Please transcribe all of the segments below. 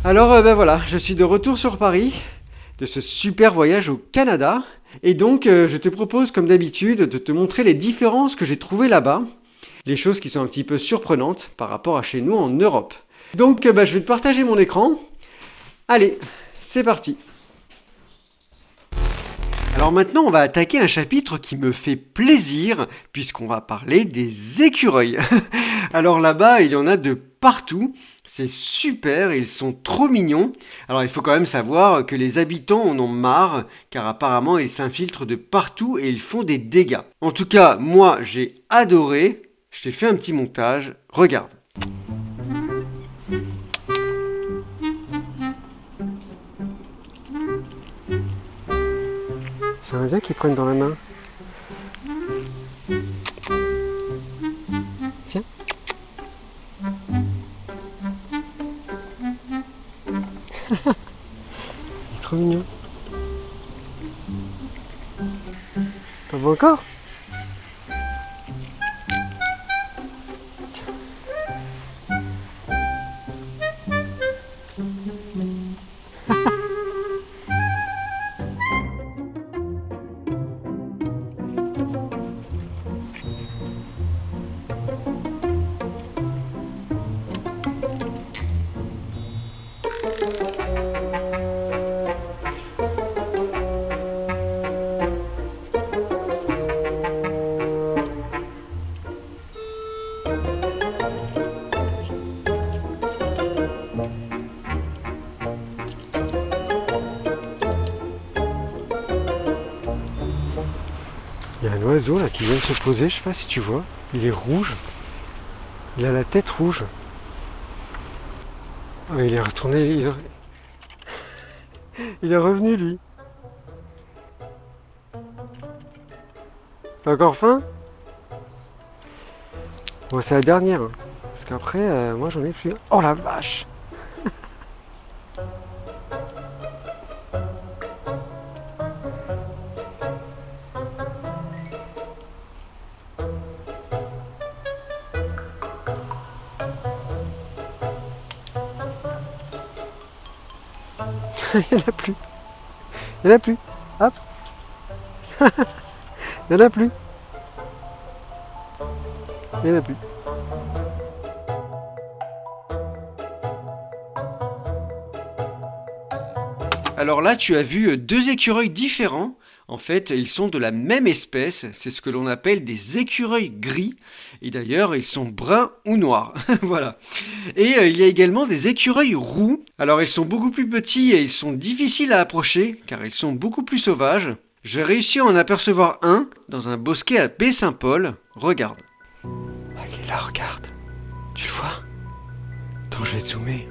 Alors ben voilà, je suis de retour sur Paris, de ce super voyage au Canada. Et donc je te propose comme d'habitude de te montrer les différences que j'ai trouvées là-bas. Les choses qui sont un petit peu surprenantes par rapport à chez nous en Europe. Donc ben, je vais te partager mon écran. Allez, c'est parti. Alors maintenant, on va attaquer un chapitre qui me fait plaisir, puisqu'on va parler des écureuils. Alors là-bas, il y en a de partout, c'est super, ils sont trop mignons. Alors il faut quand même savoir que les habitants en ont marre, car apparemment ils s'infiltrent de partout et ils font des dégâts. En tout cas, moi j'ai adoré, je t'ai fait un petit montage, regarde. C'est un bien qu'ils prennent dans la main. Tiens. Il est trop mignon. T'en veux encore? Il y a un oiseau là qui vient de se poser, je sais pas si tu vois. Il est rouge. Il a la tête rouge. Oh, il est retourné. Il est revenu lui. T'as encore faim? Bon, c'est la dernière. Hein. Parce qu'après, moi j'en ai plus. Oh la vache! Il n'y en a plus. Il n'y en a plus. Hop. Il n'y en a plus. Il n'y en a plus. Alors là, tu as vu deux écureuils différents. En fait, ils sont de la même espèce. C'est ce que l'on appelle des écureuils gris. Et d'ailleurs, ils sont bruns ou noirs. Voilà. Et il y a également des écureuils roux. Alors, ils sont beaucoup plus petits et ils sont difficiles à approcher car ils sont beaucoup plus sauvages. J'ai réussi à en apercevoir un dans un bosquet à Baie-Saint-Paul. Regarde. Ah, il est là, regarde. Tu le vois? Attends, je vais te zoomer.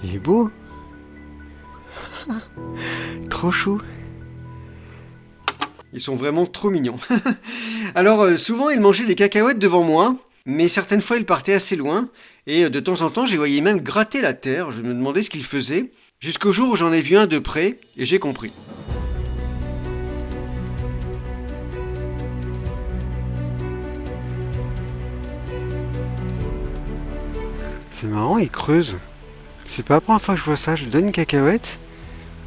Il est beau. Trop chou. Ils sont vraiment trop mignons. Alors souvent ils mangeaient des cacahuètes devant moi, mais certaines fois ils partaient assez loin, et de temps en temps je les voyais même gratter la terre, je me demandais ce qu'ils faisaient, jusqu'au jour où j'en ai vu un de près, et j'ai compris. C'est marrant, il creuse. C'est pas la première fois que je vois ça, je lui donne une cacahuète,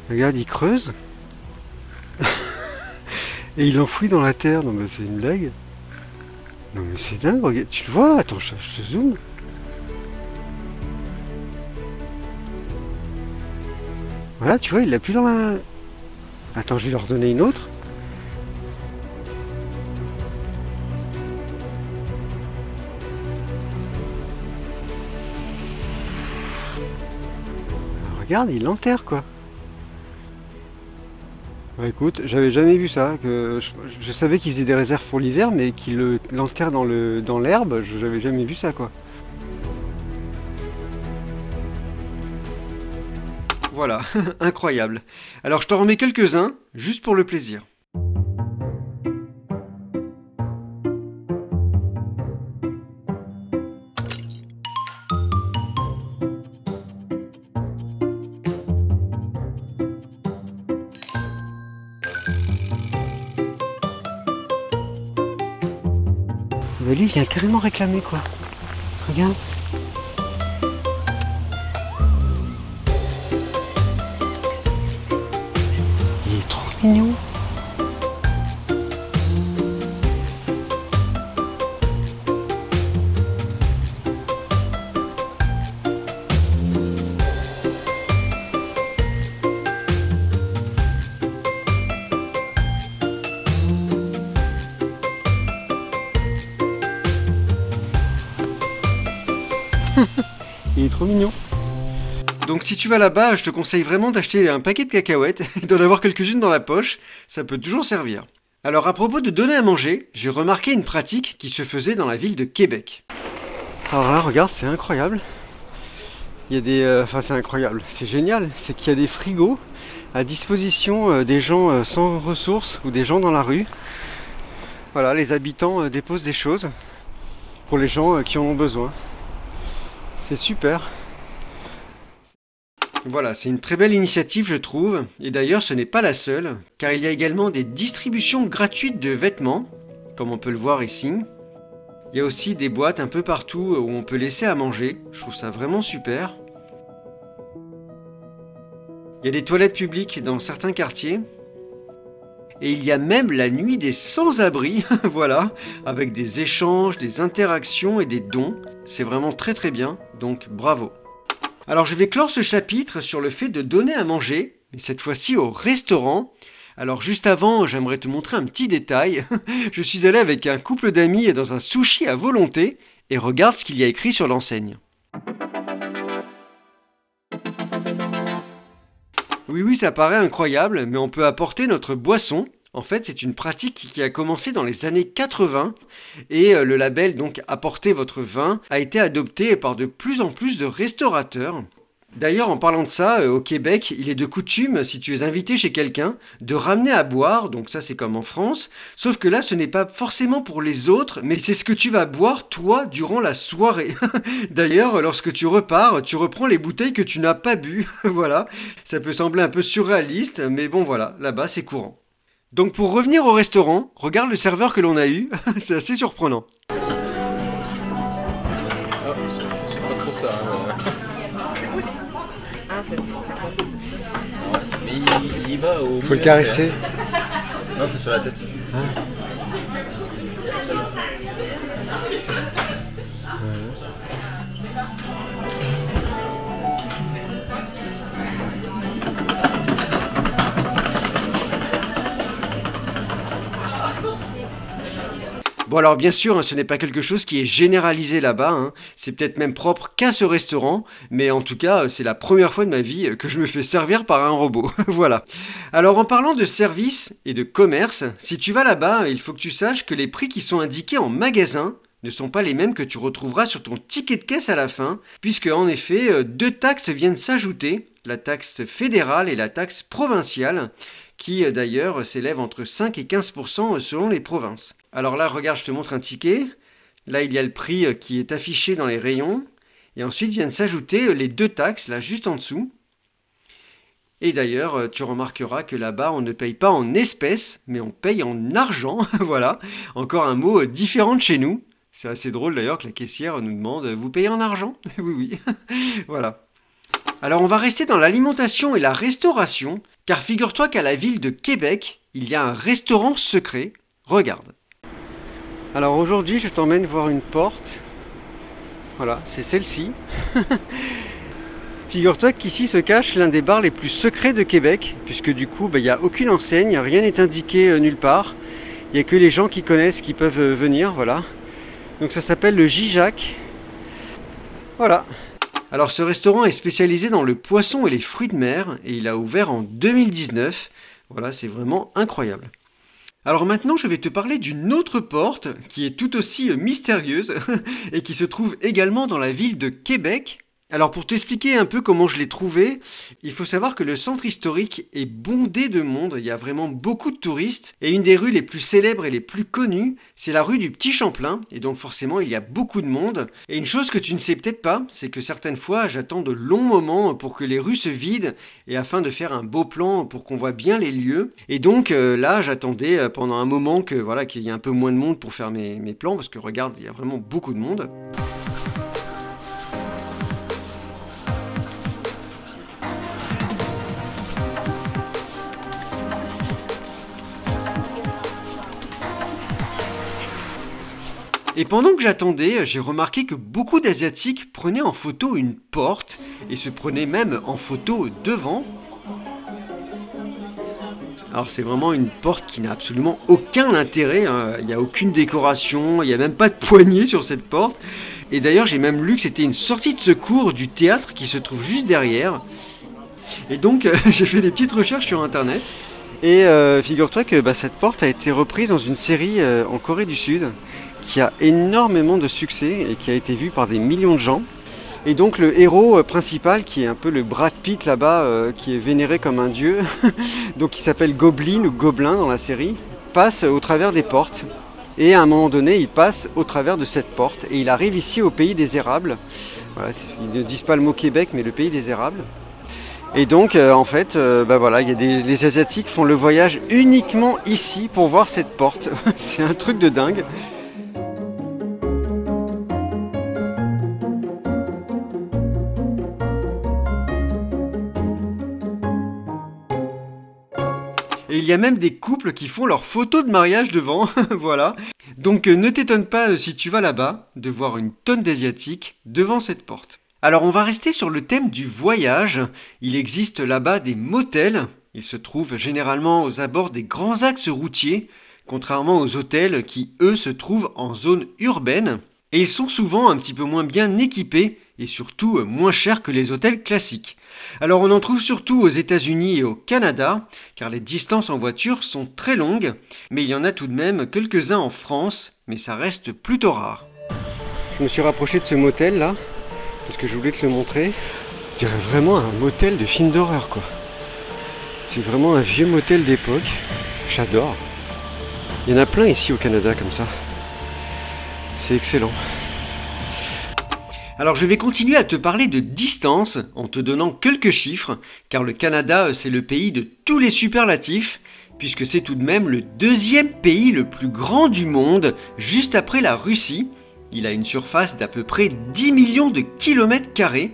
regarde, il creuse. Et il enfouit dans la terre, non mais c'est une blague. Non mais c'est dingue, regarde, tu le vois, attends, je te zoome. Voilà, tu vois, il l'a plus dans la... Attends, je vais leur donner une autre. Alors, regarde, il l'enterre quoi. Bah écoute, j'avais jamais vu ça, que je savais qu'il faisait des réserves pour l'hiver, mais qu'il l'enterre dans l'herbe, j'avais jamais vu ça quoi. Voilà, incroyable. Alors je t'en remets quelques-uns, juste pour le plaisir. Mais lui, il vient carrément réclamer quoi. Regarde. Il est trop mignon. Il est trop mignon. Donc si tu vas là-bas, je te conseille vraiment d'acheter un paquet de cacahuètes et d'en avoir quelques-unes dans la poche, ça peut toujours servir. Alors à propos de donner à manger, j'ai remarqué une pratique qui se faisait dans la ville de Québec. Alors là, regarde, c'est incroyable. Il y a des... Enfin c'est incroyable, c'est génial, c'est qu'il y a des frigos à disposition des gens sans ressources ou des gens dans la rue. Voilà, les habitants déposent des choses pour les gens qui en ont besoin. C'est super. Voilà, c'est une très belle initiative je trouve, et d'ailleurs ce n'est pas la seule, car il y a également des distributions gratuites de vêtements, comme on peut le voir ici. Il y a aussi des boîtes un peu partout où on peut laisser à manger, je trouve ça vraiment super. Il y a des toilettes publiques dans certains quartiers, et il y a même la nuit des sans-abri, voilà, avec des échanges, des interactions et des dons. C'est vraiment très très bien, donc bravo. Alors je vais clore ce chapitre sur le fait de donner à manger, mais cette fois-ci au restaurant. Alors juste avant, j'aimerais te montrer un petit détail. Je suis allé avec un couple d'amis dans un sushi à volonté, et regarde ce qu'il y a écrit sur l'enseigne. Oui, ça paraît incroyable, mais on peut apporter notre boisson. En fait, c'est une pratique qui a commencé dans les années 80 et le label donc Apportez votre vin a été adopté par de plus en plus de restaurateurs. D'ailleurs, en parlant de ça, au Québec, il est de coutume, si tu es invité chez quelqu'un, de ramener à boire, donc ça c'est comme en France, sauf que là ce n'est pas forcément pour les autres, mais c'est ce que tu vas boire toi durant la soirée. D'ailleurs, lorsque tu repars, tu reprends les bouteilles que tu n'as pas bu, voilà. Ça peut sembler un peu surréaliste, mais bon voilà, là-bas c'est courant. Donc pour revenir au restaurant, regarde le serveur que l'on a eu, c'est assez surprenant. Oh, c'est pas trop ça. Ah, c'est ça. Mais il y va au... Faut le caresser. Non, c'est sur la tête. Ah. Bon alors bien sûr, ce n'est pas quelque chose qui est généralisé là-bas, c'est peut-être même propre qu'à ce restaurant, mais en tout cas c'est la première fois de ma vie que je me fais servir par un robot, voilà. Alors en parlant de service et de commerce, si tu vas là-bas, il faut que tu saches que les prix qui sont indiqués en magasin ne sont pas les mêmes que tu retrouveras sur ton ticket de caisse à la fin, puisque en effet, deux taxes viennent s'ajouter, la taxe fédérale et la taxe provinciale, qui d'ailleurs s'élève entre 5 et 15% selon les provinces. Alors là, regarde, je te montre un ticket. Là, il y a le prix qui est affiché dans les rayons. Et ensuite viennent s'ajouter les deux taxes, là, juste en dessous. Et d'ailleurs, tu remarqueras que là-bas, on ne paye pas en espèces, mais on paye en argent. Voilà, encore un mot différent de chez nous. C'est assez drôle d'ailleurs que la caissière nous demande « Vous payez en argent ?» Oui. Voilà. Alors on va rester dans l'alimentation et la restauration, car figure-toi qu'à la ville de Québec, il y a un restaurant secret. Regarde. Alors aujourd'hui, je t'emmène voir une porte. Voilà, c'est celle-ci. Figure-toi qu'ici se cache l'un des bars les plus secrets de Québec, puisque du coup, il n'y a aucune enseigne, rien n'est indiqué nulle part. Il n'y a que les gens qui connaissent qui peuvent venir, voilà. Donc ça s'appelle le J-Jacques. Voilà. Alors ce restaurant est spécialisé dans le poisson et les fruits de mer, et il a ouvert en 2019. Voilà, c'est vraiment incroyable. Alors maintenant, je vais te parler d'une autre porte qui est tout aussi mystérieuse et qui se trouve également dans la ville de Québec. Alors pour t'expliquer un peu comment je l'ai trouvé, il faut savoir que le centre historique est bondé de monde, il y a vraiment beaucoup de touristes, et une des rues les plus célèbres et les plus connues, c'est la rue du Petit Champlain, et donc forcément il y a beaucoup de monde. Et une chose que tu ne sais peut-être pas, c'est que certaines fois j'attends de longs moments pour que les rues se vident, et afin de faire un beau plan pour qu'on voit bien les lieux. Et donc là j'attendais pendant un moment que voilà qu'il y ait un peu moins de monde pour faire mes plans, parce que regarde, il y a vraiment beaucoup de monde. Et pendant que j'attendais, j'ai remarqué que beaucoup d'Asiatiques prenaient en photo une porte et se prenaient même en photo devant. Alors c'est vraiment une porte qui n'a absolument aucun intérêt, hein. Il n'y a aucune décoration, il n'y a même pas de poignée sur cette porte. Et d'ailleurs j'ai même lu que c'était une sortie de secours du théâtre qui se trouve juste derrière. Et donc j'ai fait des petites recherches sur internet. Et figure-toi que cette porte a été reprise dans une série en Corée du Sud qui a énormément de succès et qui a été vue par des millions de gens. Et donc le héros principal, qui est un peu le Brad Pitt là-bas, qui est vénéré comme un dieu, donc qui s'appelle Goblin ou Gobelin dans la série, passe au travers des portes. Et à un moment donné, il passe au travers de cette porte et il arrive ici au pays des érables. Voilà, ils ne disent pas le mot Québec, mais le pays des érables. Et donc en fait, les Asiatiques font le voyage uniquement ici pour voir cette porte. C'est un truc de dingue. Et il y a même des couples qui font leurs photos de mariage devant, voilà. Donc ne t'étonne pas si tu vas là-bas de voir une tonne d'Asiatiques devant cette porte. Alors on va rester sur le thème du voyage. Il existe là-bas des motels. Ils se trouvent généralement aux abords des grands axes routiers, contrairement aux hôtels qui, eux, se trouvent en zone urbaine. Et ils sont souvent un petit peu moins bien équipés et surtout moins chers que les hôtels classiques. Alors on en trouve surtout aux États-Unis et au Canada, car les distances en voiture sont très longues, mais il y en a tout de même quelques-uns en France, mais ça reste plutôt rare. Je me suis rapproché de ce motel là, parce que je voulais te le montrer. Je dirais vraiment un motel de film d'horreur quoi. C'est vraiment un vieux motel d'époque, j'adore. Il y en a plein ici au Canada comme ça. C'est excellent. Alors je vais continuer à te parler de distance en te donnant quelques chiffres, car le Canada c'est le pays de tous les superlatifs, puisque c'est tout de même le deuxième pays le plus grand du monde, juste après la Russie. Il a une surface d'à peu près 10 millions de kilomètres carrés.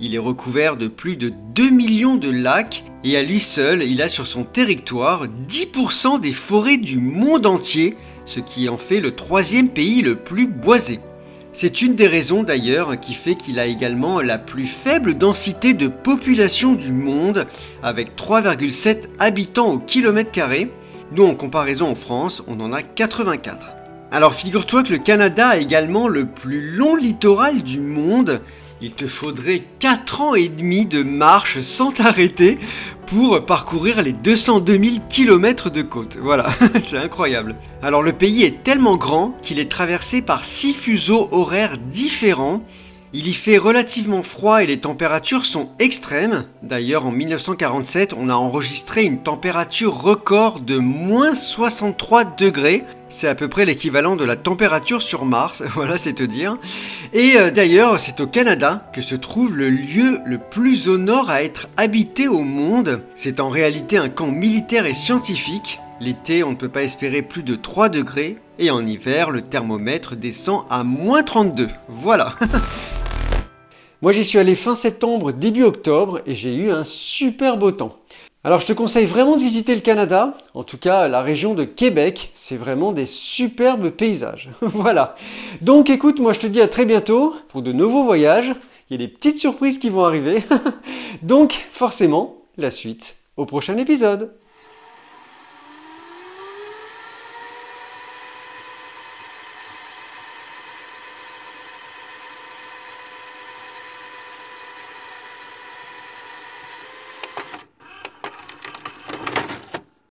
Il est recouvert de plus de 2 millions de lacs et à lui seul, il a sur son territoire 10% des forêts du monde entier, ce qui en fait le troisième pays le plus boisé. C'est une des raisons d'ailleurs qui fait qu'il a également la plus faible densité de population du monde, avec 3,7 habitants au kilomètre carré. Nous, en comparaison en France, on en a 84. Alors figure-toi que le Canada a également le plus long littoral du monde. Il te faudrait 4 ans et demi de marche sans t'arrêter pour parcourir les 202 000 km de côte. Voilà, c'est incroyable. Alors le pays est tellement grand qu'il est traversé par 6 fuseaux horaires différents. Il y fait relativement froid et les températures sont extrêmes. D'ailleurs, en 1947, on a enregistré une température record de moins 63 degrés. C'est à peu près l'équivalent de la température sur Mars, voilà, c'est te dire. Et d'ailleurs, c'est au Canada que se trouve le lieu le plus au nord à être habité au monde. C'est en réalité un camp militaire et scientifique. L'été, on ne peut pas espérer plus de 3 degrés. Et en hiver, le thermomètre descend à moins 32. Voilà. Moi, j'y suis allé fin septembre, début octobre, et j'ai eu un super beau temps. Alors, je te conseille vraiment de visiter le Canada. En tout cas, la région de Québec, c'est vraiment des superbes paysages. Voilà. Donc, écoute, moi, je te dis à très bientôt pour de nouveaux voyages. Il y a des petites surprises qui vont arriver. Donc, forcément, la suite au prochain épisode.